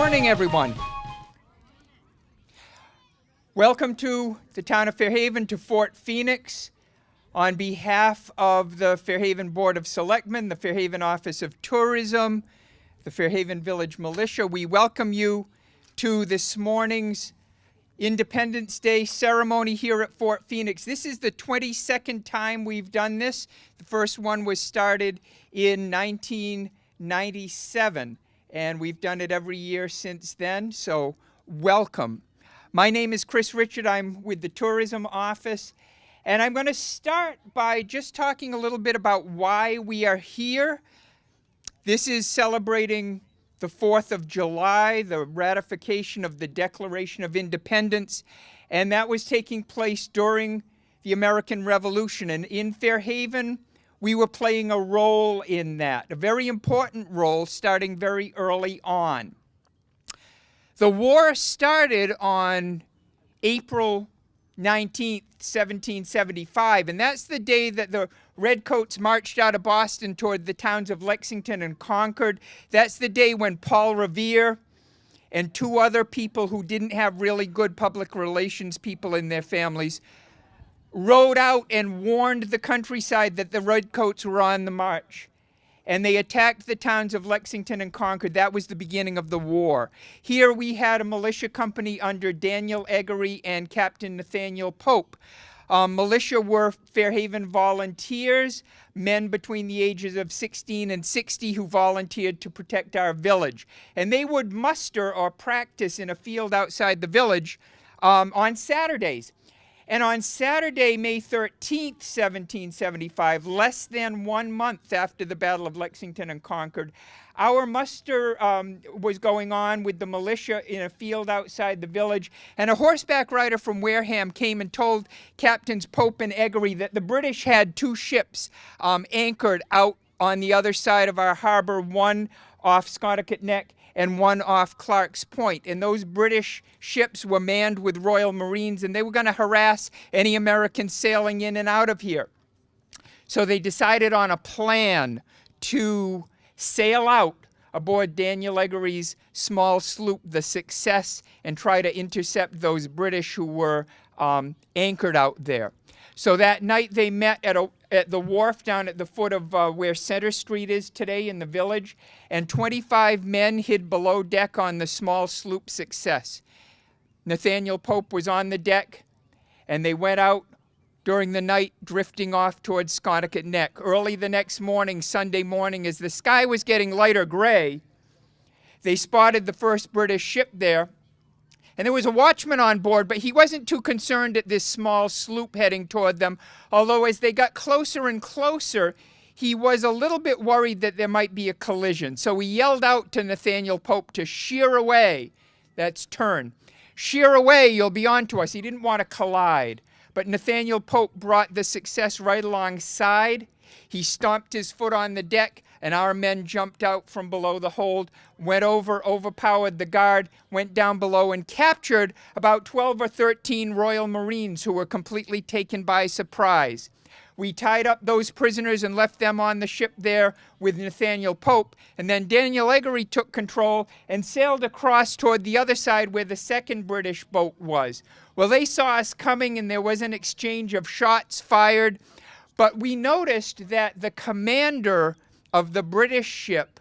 morning, everyone. Welcome to the Town of Fairhaven, to Fort Phoenix. On behalf of the Fairhaven Board of Selectmen, the Fairhaven Office of Tourism, the Fairhaven Village Militia, we welcome you to this morning's Independence Day ceremony here at Fort Phoenix. This is the 22nd time we've done this. The first one was started in 1997, and we've done it every year since then, so welcome. My name is Chris Richard. I'm with the Tourism Office, and I'm going to start by just talking a little bit about why we are here. This is celebrating the 4th of July, the ratification of the Declaration of Independence, and that was taking place during the American Revolution. And in Fairhaven, we were playing a role in that, a very important role starting very early on. The war started on April 19th, 1775, and that's the day that the Redcoats marched out of Boston toward the towns of Lexington and Concord. That's the day when Paul Revere and two other people who didn't have really good public relations people in their families rode out and warned the countryside that the Redcoats were on the march. And they attacked the towns of Lexington and Concord. That was the beginning of the war. Here we had a militia company under Daniel Eggery and Captain Nathaniel Pope. Militia were Fairhaven volunteers, men between the ages of 16 and 60 who volunteered to protect our village. And they would muster or practice in a field outside the village on Saturdays. And on Saturday, May 13th, 1775, less than 1 month after the Battle of Lexington and Concord, our muster was going on with the militia in a field outside the village, and a horseback rider from Wareham came and told Captains Pope and Eggery that the British had two ships anchored out on the other side of our harbor, one off Sconticut Neck and one off Clark's Point. And those British ships were manned with Royal Marines, and they were going to harass any Americans sailing in and out of here. So they decided on a plan to sail out aboard Daniel Eggery's small sloop, the Success, and try to intercept those British who were anchored out there. So that night they met at the wharf down at the foot of where Center Street is today in the village, and 25 men hid below deck on the small sloop Success. Nathaniel Pope was on the deck, and they went out during the night, drifting off towards Sconticut Neck. Early the next morning, Sunday morning, as the sky was getting lighter gray, they spotted the first British ship there. And there was a watchman on board, but he wasn't too concerned at this small sloop heading toward them, although as they got closer and closer, he was a little bit worried that there might be a collision. So he yelled out to Nathaniel Pope to sheer away. That's turn. Sheer away, you'll be on to us. He didn't want to collide. But Nathaniel Pope brought the Success right alongside. He stomped his foot on the deck, and our men jumped out from below the hold, went over, overpowered the guard, went down below, and captured about 12 or 13 Royal Marines who were completely taken by surprise. We tied up those prisoners and left them on the ship there with Nathaniel Pope, and then Daniel Eggery took control and sailed across toward the other side where the second British boat was. Well, they saw us coming, and there was an exchange of shots fired, but we noticed that the commander of the British ship,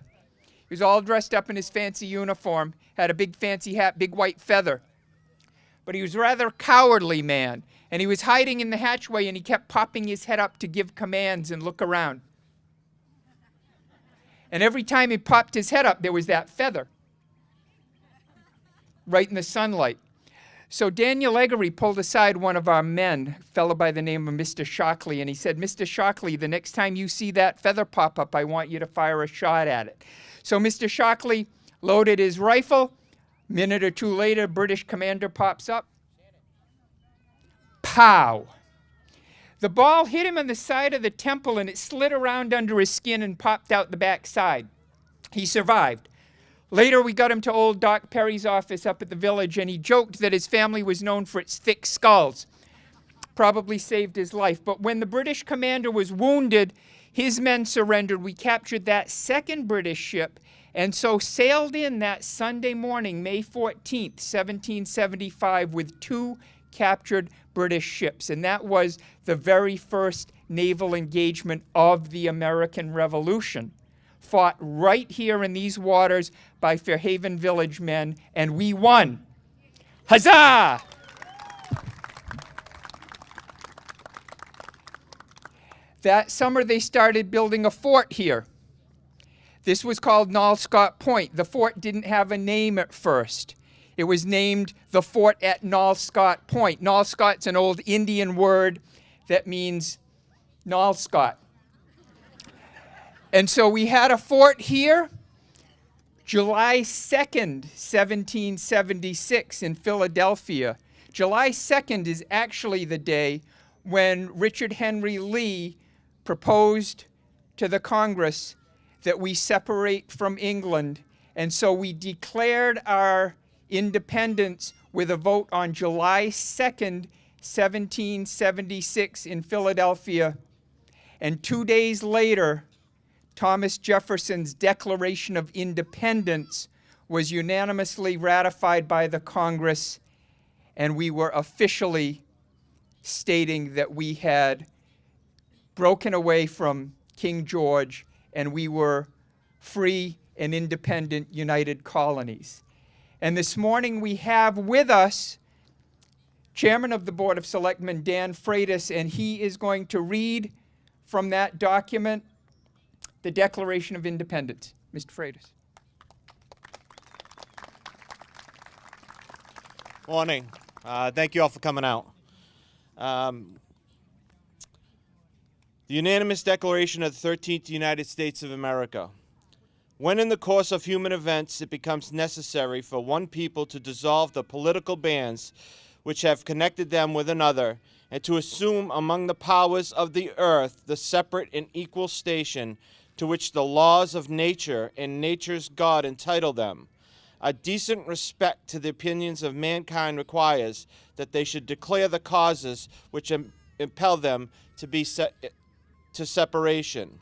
he was all dressed up in his fancy uniform, had a big fancy hat, big white feather, but he was a rather cowardly man, and he was hiding in the hatchway, and he kept popping his head up to give commands and look around. And every time he popped his head up, there was that feather right in the sunlight. So Daniel Eggery pulled aside one of our men, a fellow by the name of Mr. Shockley, and he said, "Mr. Shockley, the next time you see that feather pop up, I want you to fire a shot at it." So Mr. Shockley loaded his rifle. A minute or two later, British commander pops up. Pow! The ball hit him on the side of the temple, and it slid around under his skin and popped out the back side. He survived. Later, we got him to old Doc Perry's office up at the village, and he joked that his family was known for its thick skulls. Probably saved his life. But when the British commander was wounded, his men surrendered. We captured that second British ship, and so sailed in that Sunday morning, May 14th, 1775, with 2 captured British ships. And that was the very first naval engagement of the American Revolution, fought right here in these waters by Fairhaven village men, and we won. Huzzah! That summer they started building a fort here. This was called Nolscott Point. The fort didn't have a name at first. It was named the fort at Nolscott Point. Nolscott's an old Indian word that means Nolscott. And so we had a fort here July 2nd, 1776 in Philadelphia. July 2nd is actually the day when Richard Henry Lee proposed to the Congress that we separate from England. And so we declared our independence with a vote on July 2nd, 1776 in Philadelphia. And 2 days later, Thomas Jefferson's Declaration of Independence was unanimously ratified by the Congress, and we were officially stating that we had broken away from King George and we were free and independent united colonies. And this morning we have with us Chairman of the Board of Selectmen, Dan Freitas, and he is going to read from that document the Declaration of Independence. Mr. Freitas. Morning. Thank you all for coming out. The unanimous declaration of the 13th United States of America. When in the course of human events it becomes necessary for one people to dissolve the political bands which have connected them with another, and to assume among the powers of the earth the separate and equal station to which the laws of nature and nature's God entitle them, a decent respect to the opinions of mankind requires that they should declare the causes which impel them to separation.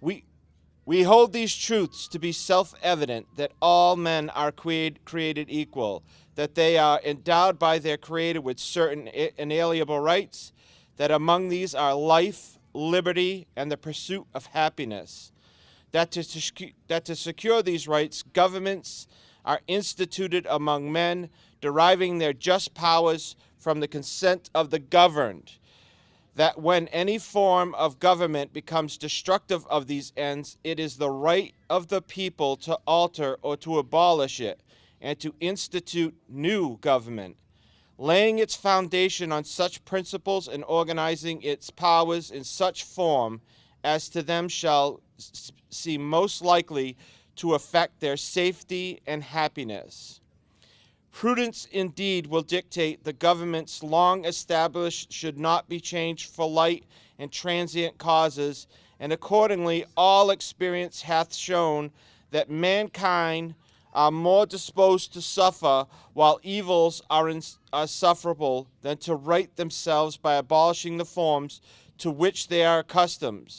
We hold these truths to be self-evident, that all men are created equal, that they are endowed by their Creator with certain inalienable rights, that among these are life, liberty, and the pursuit of happiness, that to secure these rights, governments are instituted among men, deriving their just powers from the consent of the governed, that when any form of government becomes destructive of these ends, it is the right of the people to alter or to abolish it, and to institute new government, laying its foundation on such principles and organizing its powers in such form as to them shall seem most likely to affect their safety and happiness. Prudence indeed will dictate the governments long established should not be changed for light and transient causes, and accordingly all experience hath shown that mankind are more disposed to suffer while evils are insufferable than to right themselves by abolishing the forms to which they are accustomed.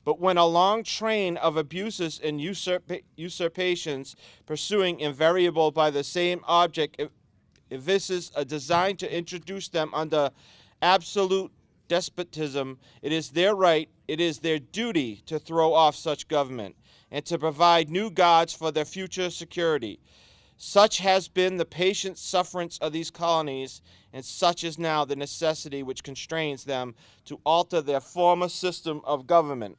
But when a long train of abuses and usurpations, pursuing invariable by the same object, evinces a design to introduce them under absolute despotism, it is their right, it is their duty to throw off such government, and to provide new gods for their future security. Such has been the patient sufferance of these colonies, and such is now the necessity which constrains them to alter their former system of government.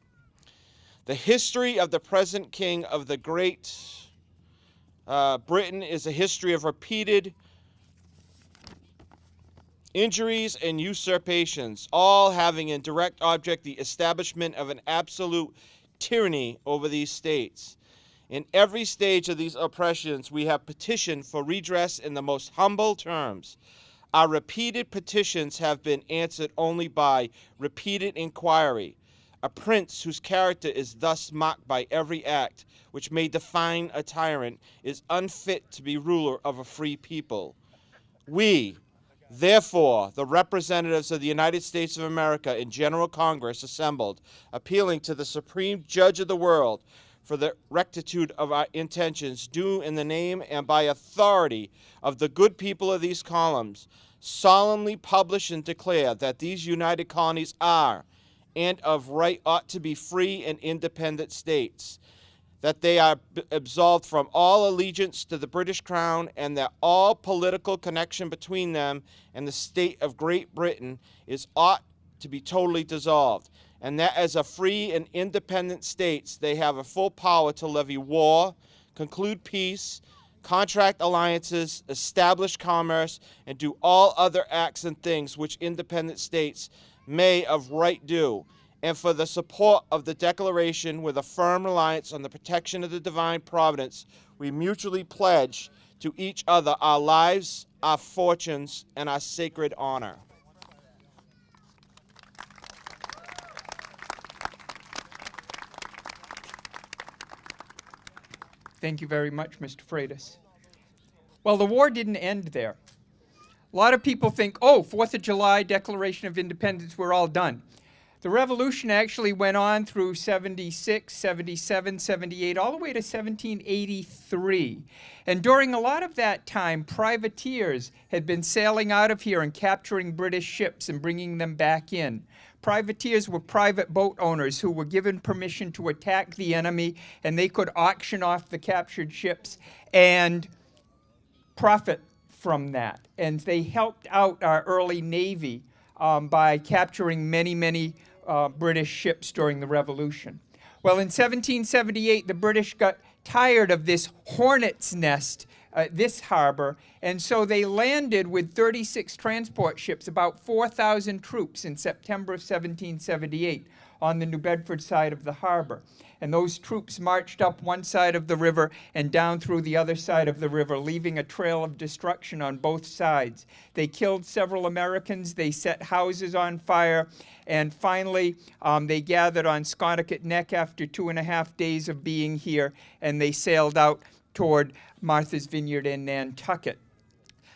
The history of the present king of the Great Britain is a history of repeated injuries and usurpations, all having in direct object the establishment of an absolute tyranny over these states. In every stage of these oppressions, we have petitioned for redress in the most humble terms. Our repeated petitions have been answered only by repeated inquiry. A prince whose character is thus marked by every act which may define a tyrant is unfit to be ruler of a free people. We, therefore, the representatives of the United States of America in General Congress assembled, appealing to the Supreme Judge of the world for the rectitude of our intentions, do in the name and by authority of the good people of these columns, solemnly publish and declare that these united colonies are, and of right ought to be free and independent states, that they are absolved from all allegiance to the British Crown, and that all political connection between them and the state of Great Britain is ought to be totally dissolved, and that as a free and independent states they have a full power to levy war, conclude peace, contract alliances, establish commerce, and do all other acts and things which independent states may of right do, and for the support of the Declaration, with a firm reliance on the protection of the divine providence, we mutually pledge to each other our lives, our fortunes, and our sacred honor. Thank you very much, Mr. Freitas. Well, the war didn't end there. A lot of people think, oh, 4th of July, Declaration of Independence, we're all done. The revolution actually went on through 76, 77, 78, all the way to 1783. And during a lot of that time, privateers had been sailing out of here and capturing British ships and bringing them back in. Privateers were private boat owners who were given permission to attack the enemy, and they could auction off the captured ships and profit from that. And they helped out our early Navy by capturing many British ships during the Revolution. Well, in 1778, the British got tired of this hornet's nest at this harbor, and so they landed with 36 transport ships, about 4,000 troops in September of 1778 on the New Bedford side of the harbor. And those troops marched up one side of the river and down through the other side of the river, leaving a trail of destruction on both sides. They killed several Americans, they set houses on fire, and finally they gathered on Sconticut Neck after 2.5 days of being here, and they sailed out toward Martha's Vineyard in Nantucket.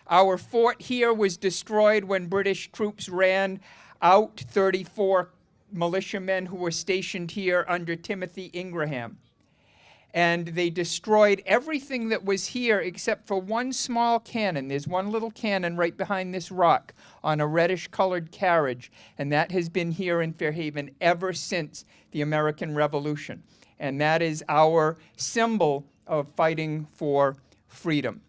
Our fort here was destroyed when British troops ran out 34 militiamen who were stationed here under Timothy Ingraham. And they destroyed everything that was here except for one small cannon. There's one little cannon right behind this rock on a reddish-colored carriage, and that has been here in Fairhaven ever since the American Revolution. And that is our symbol of fighting for freedom.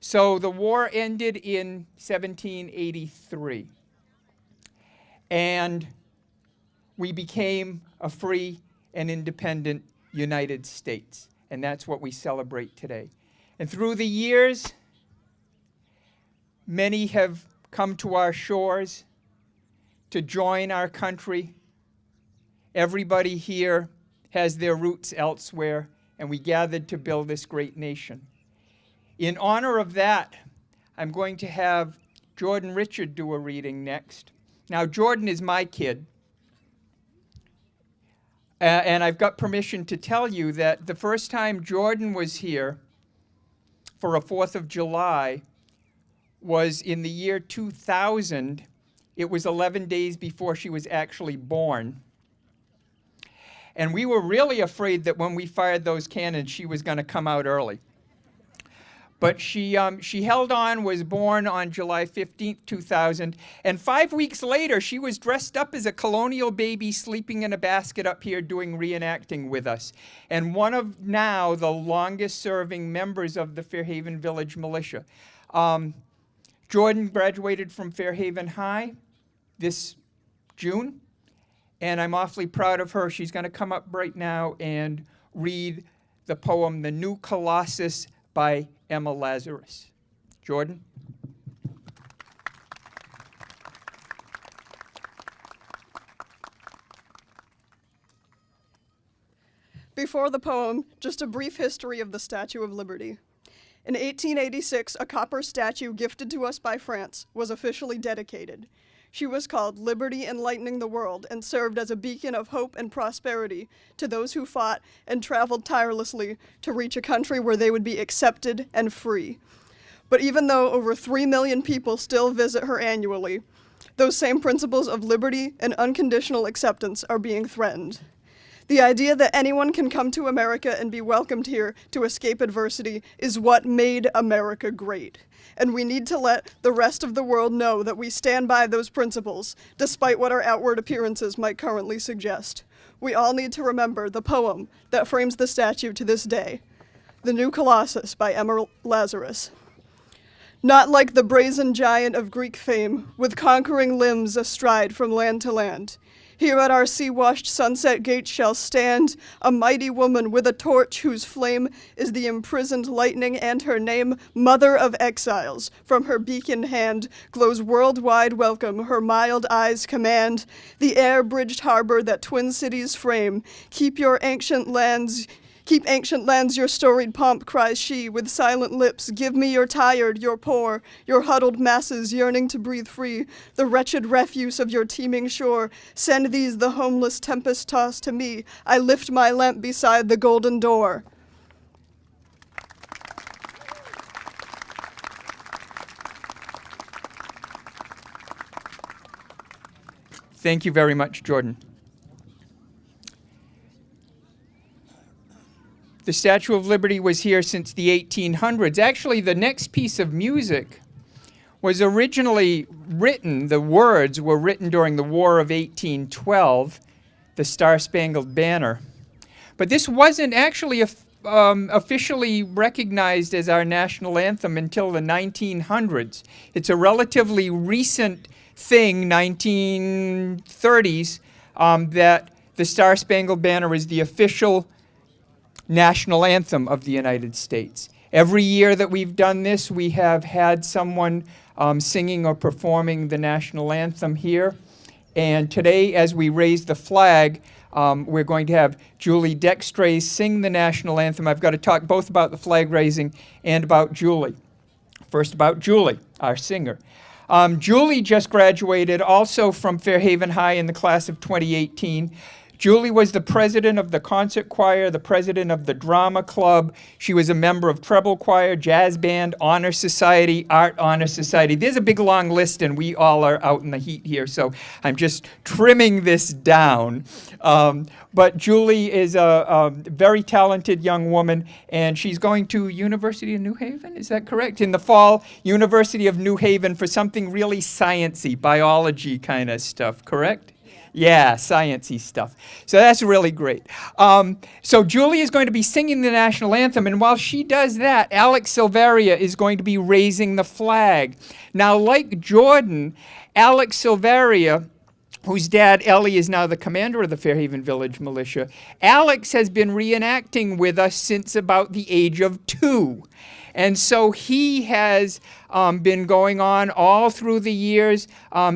So the war ended in 1783. And we became a free and independent United States. And that's what we celebrate today. And through the years, many have come to our shores to join our country. Everybody here has their roots elsewhere, and we gathered to build this great nation. In honor of that, I'm going to have Jordan Richard do a reading next. Now, Jordan is my kid. And I've got permission to tell you that the first time Jordan was here for a 4th of July was in the year 2000. It was 11 days before she was actually born. And we were really afraid that when we fired those cannons, she was going to come out early. But she held on, was born on July 15th, 2000. And 5 weeks later, she was dressed up as a colonial baby sleeping in a basket up here doing reenacting with us. And one of now the longest serving members of the Fairhaven Village Militia. Jordan graduated from Fairhaven High this June. And I'm awfully proud of her. She's going to come up right now and read the poem, The New Colossus by Emma Lazarus. Jordan? Before the poem, just a brief history of the Statue of Liberty. In 1886, a copper statue gifted to us by France was officially dedicated. She was called Liberty Enlightening the World and served as a beacon of hope and prosperity to those who fought and traveled tirelessly to reach a country where they would be accepted and free. But even though over 3 million people still visit her annually, those same principles of liberty and unconditional acceptance are being threatened. The idea that anyone can come to America and be welcomed here to escape adversity is what made America great. And we need to let the rest of the world know that we stand by those principles, despite what our outward appearances might currently suggest. We all need to remember the poem that frames the statue to this day, The New Colossus by Emma Lazarus. Not like the brazen giant of Greek fame, with conquering limbs astride from land to land. Here at our sea-washed sunset gate shall stand a mighty woman with a torch whose flame is the imprisoned lightning, and her name, Mother of Exiles. From her beacon hand glows worldwide welcome, her mild eyes command the air-bridged harbor that twin cities frame. Keep ancient lands your storied pomp, cries she, with silent lips. Give me your tired, your poor, your huddled masses yearning to breathe free, the wretched refuse of your teeming shore. Send these, the homeless tempest-tossed, to me. I lift my lamp beside the golden door. Thank you very much, Jordan. The Statue of Liberty was here since the 1800s. Actually, the next piece of music was originally written, the words were written during the War of 1812, the Star-Spangled Banner. But this wasn't actually officially recognized as our national anthem until the 1900s. It's a relatively recent thing, 1930s, that the Star-Spangled Banner is the official national anthem of the United States. Every year that we've done this, we have had someone singing or performing the national anthem here. And today, as we raise the flag, we're going to have Julie Dextre sing the national anthem. I've got to talk both about the flag raising and about Julie. First about Julie, our singer. Julie just graduated also from Fairhaven High in the class of 2018. Julie was the president of the concert choir, the president of the drama club. She was a member of treble choir, jazz band, honor society, art honor society. There's a big long list, and we all are out in the heat here, so I'm just trimming this down. But Julie is a very talented young woman, and she's going to University of New Haven, is that correct? In the fall, University of New Haven for something really sciencey, biology kind of stuff, correct? Yeah, sciencey stuff. So that's really great. So Julie is going to be singing the national anthem, and while she does that, Alex Silveria is going to be raising the flag. Now, like Jordan, Alex Silveria, whose dad, Ellie, is now the commander of the Fairhaven Village Militia, Alex has been reenacting with us since about the age of 2. And so he has been going on all through the years,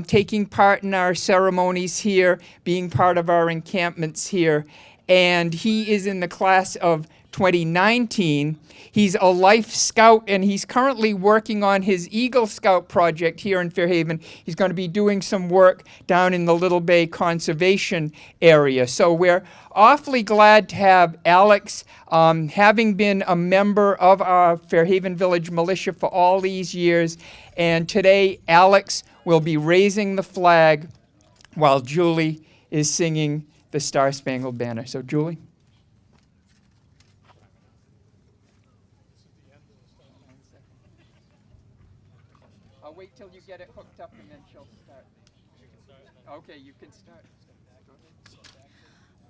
taking part in our ceremonies here, being part of our encampments here. And he is in the class of 2019. He's a Life Scout, and he's currently working on his Eagle Scout project here in Fairhaven. He's going to be doing some work down in the Little Bay Conservation Area. So we're awfully glad to have Alex, having been a member of our Fairhaven Village Militia for all these years. And today, Alex will be raising the flag while Julie is singing the Star-Spangled Banner. So, Julie. I'll wait till you get it hooked up and then she'll start. Okay, you can start.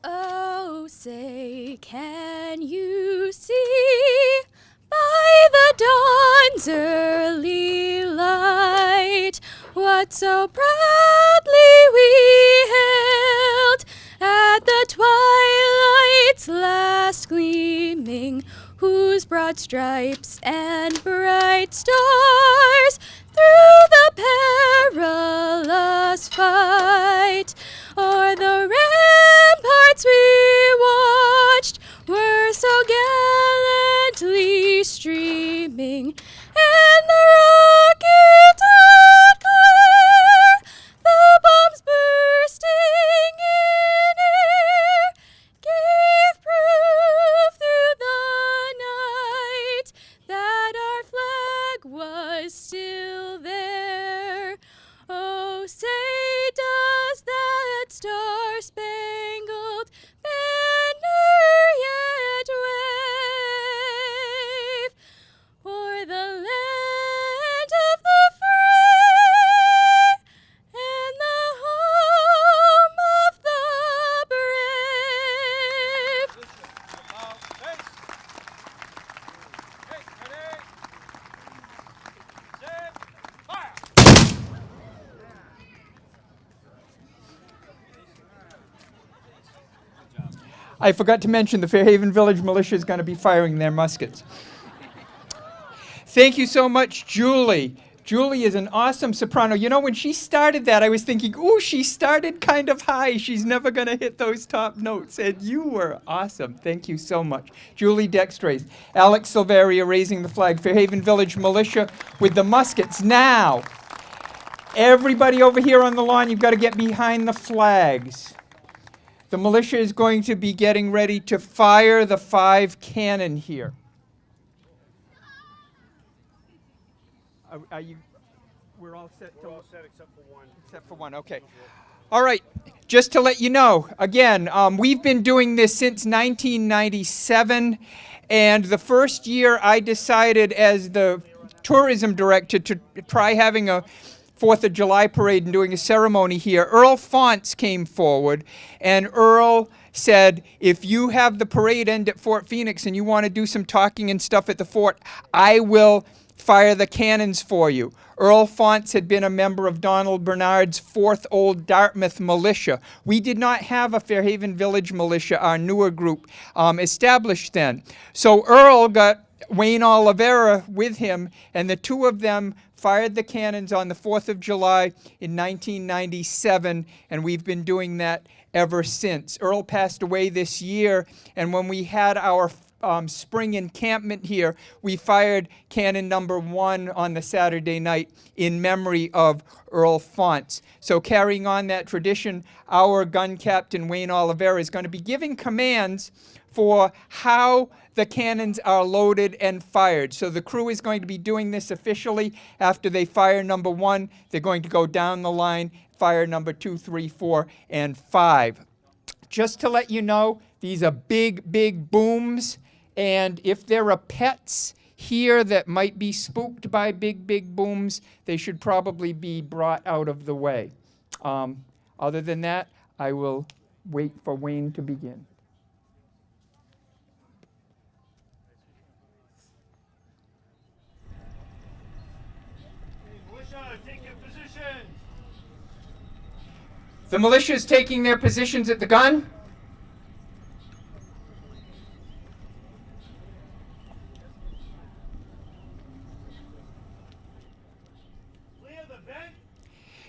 Oh, say, can you see by the dawn's early light what so proudly we hailed at the twilight's last gleaming, whose broad stripes and bright stars through the perilous fight o'er the ramparts we watched were so gallantly streaming, and the rockets would glare, the bombs bursting in air gave proof through the night that our flag was still there. I forgot to mention the Fairhaven Village Militia is going to be firing their muskets. Thank you so much, Julie. Julie is an awesome soprano. You know, when she started that, I was thinking, ooh, she started kind of high. She's never going to hit those top notes. And you were awesome. Thank you so much. Julie Dextrace. Alex Silveria raising the flag. Fairhaven Village Militia with the muskets. Now, everybody over here on the lawn, you've got to get behind the flags. The militia is going to be getting ready to fire the 5 cannon here. We're all set? We're all set except for one. Except for one, okay. All right, just to let you know, again, we've been doing this since 1997, and the first year I decided as the tourism director to try having a 4th of July parade and doing a ceremony here. Earl Fonts came forward, and Earl said, if you have the parade end at Fort Phoenix and you want to do some talking and stuff at the fort, I will fire the cannons for you. Earl Fonts had been a member of Donald Bernard's 4th Old Dartmouth Militia. We did not have a Fairhaven Village Militia, our newer group, established then. So Earl got Wayne Oliveira with him, and the two of them fired the cannons on the 4th of July in 1997, and we've been doing that ever since. Earl passed away this year, and when we had our spring encampment here, we fired cannon number 1 on the Saturday night in memory of Earl Fonts. So carrying on that tradition, our gun captain, Wayne Oliveira, is going to be giving commands for how the cannons are loaded and fired. So the crew is going to be doing this officially. After they fire number 1, they're going to go down the line, fire number 2, 3, 4, and 5. Just to let you know, these are big, big booms. And if there are pets here that might be spooked by big, big booms, they should probably be brought out of the way. Other than that, I will wait for Wayne to begin. Militia, take your positions. The militia is taking their positions at the gun.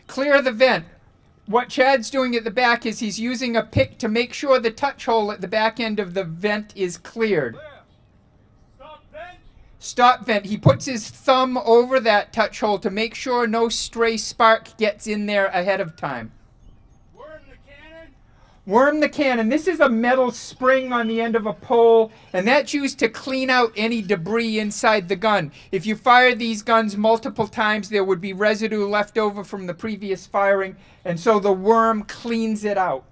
Clear the vent. What Chad's doing at the back is he's using a pick to make sure the touch hole at the back end of the vent is cleared. Clear. Stop vent. Stop vent. He puts his thumb over that touch hole to make sure no stray spark gets in there ahead of time. Worm the cannon. Worm the cannon. This is a metal spring on the end of a pole, and that's used to clean out any debris inside the gun. If you fire these guns multiple times, there would be residue left over from the previous firing, and so the worm cleans it out.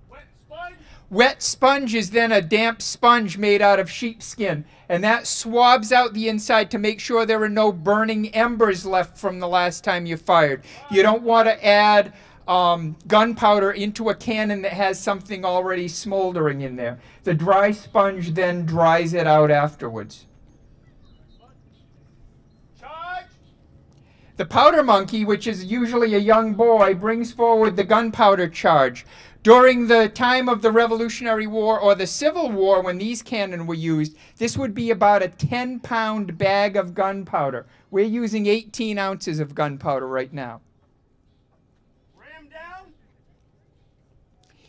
Wet sponge. Wet sponge is then a damp sponge made out of sheepskin, and that swabs out the inside to make sure there are no burning embers left from the last time you fired. You don't want to add gunpowder into a cannon that has something already smoldering in there. The dry sponge then dries it out afterwards. Charge. The powder monkey, which is usually a young boy, brings forward the gunpowder charge. During the time of the Revolutionary War or the Civil War, when these cannon were used, this would be about a 10-pound bag of gunpowder. We're using 18 ounces of gunpowder right now.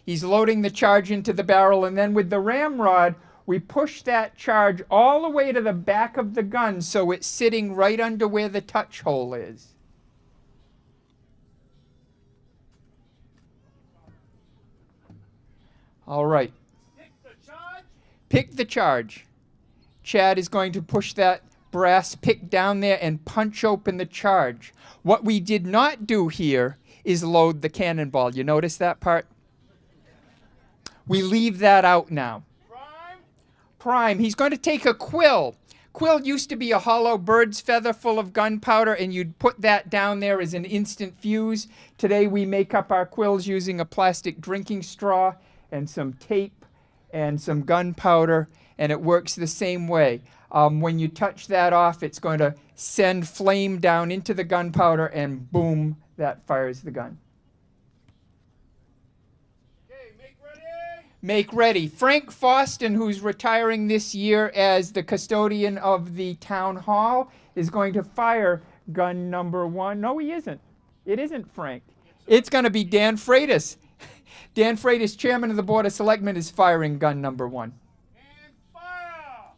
He's loading the charge into the barrel, and then with the ramrod, we push that charge all the way to the back of the gun so it's sitting right under where the touch hole is. All right. Pick the charge. Pick the charge. Chad is going to push that brass pick down there and punch open the charge. What we did not do here is load the cannonball. You notice that part? We leave that out now. Prime. Prime. He's going to take a quill. Quill used to be a hollow bird's feather full of gunpowder, and you'd put that down there as an instant fuse. Today we make up our quills using a plastic drinking straw and some tape and some gunpowder, and it works the same way. When you touch that off, it's going to send flame down into the gunpowder, and boom, that fires the gun. make ready. Frank Foston, who's retiring this year as the custodian of the town hall, is going to fire gun number 1. No, he isn't. It isn't Frank. It's going to be Dan Freitas. Dan Freitas, chairman of the Board of Selectmen, is firing gun number 1. And fire!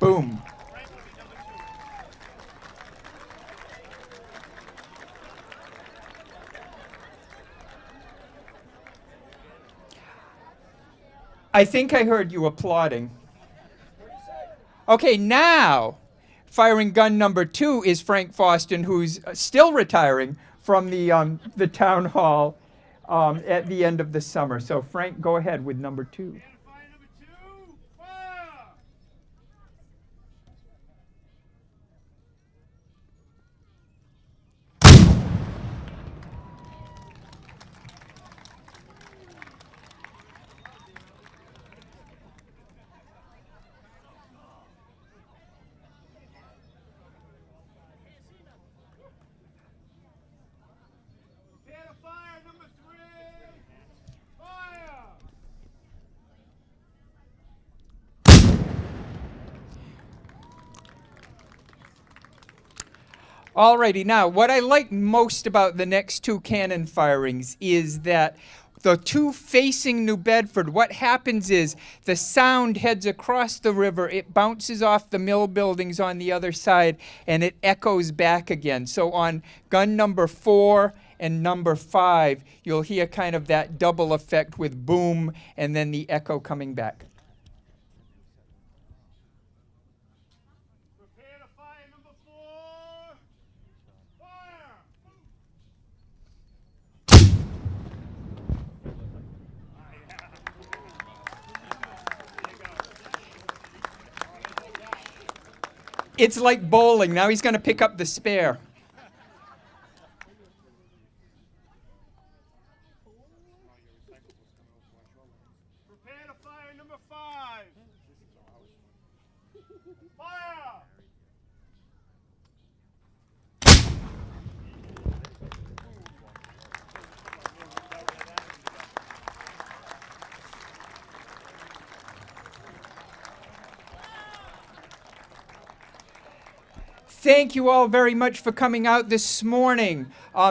Boom. I think I heard you applauding. Okay, now firing gun number 2 is Frank Foston, who's still retiring from the town hall at the end of the summer. So Frank, go ahead with number 2. And fire number 2, fire! Prepare to fire number 3, fire! Alrighty, now what I like most about the next 2 cannon firings is that the 2 facing New Bedford, what happens is the sound heads across the river, it bounces off the mill buildings on the other side, and it echoes back again. So on gun number 4 and number 5, you'll hear kind of that double effect with boom and then the echo coming back. Prepare to fire number 4, fire! It's like bowling. Now he's going to pick up the spare. Prepare to fire number 5, fire! Thank you all very much for coming out this morning.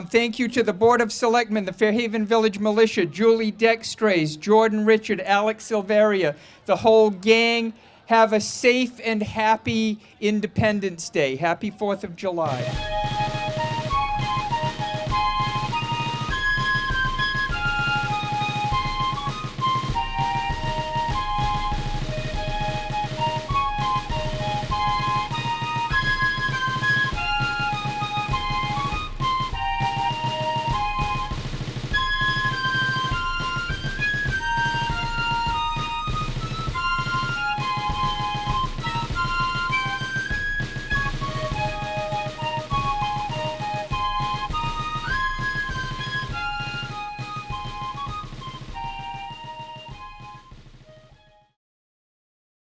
Thank you to the Board of Selectmen, the Fairhaven Village Militia, Julie Dextrays, Jordan Richard, Alex Silveria, the whole gang. Have a safe and happy Independence Day. Happy 4th of July.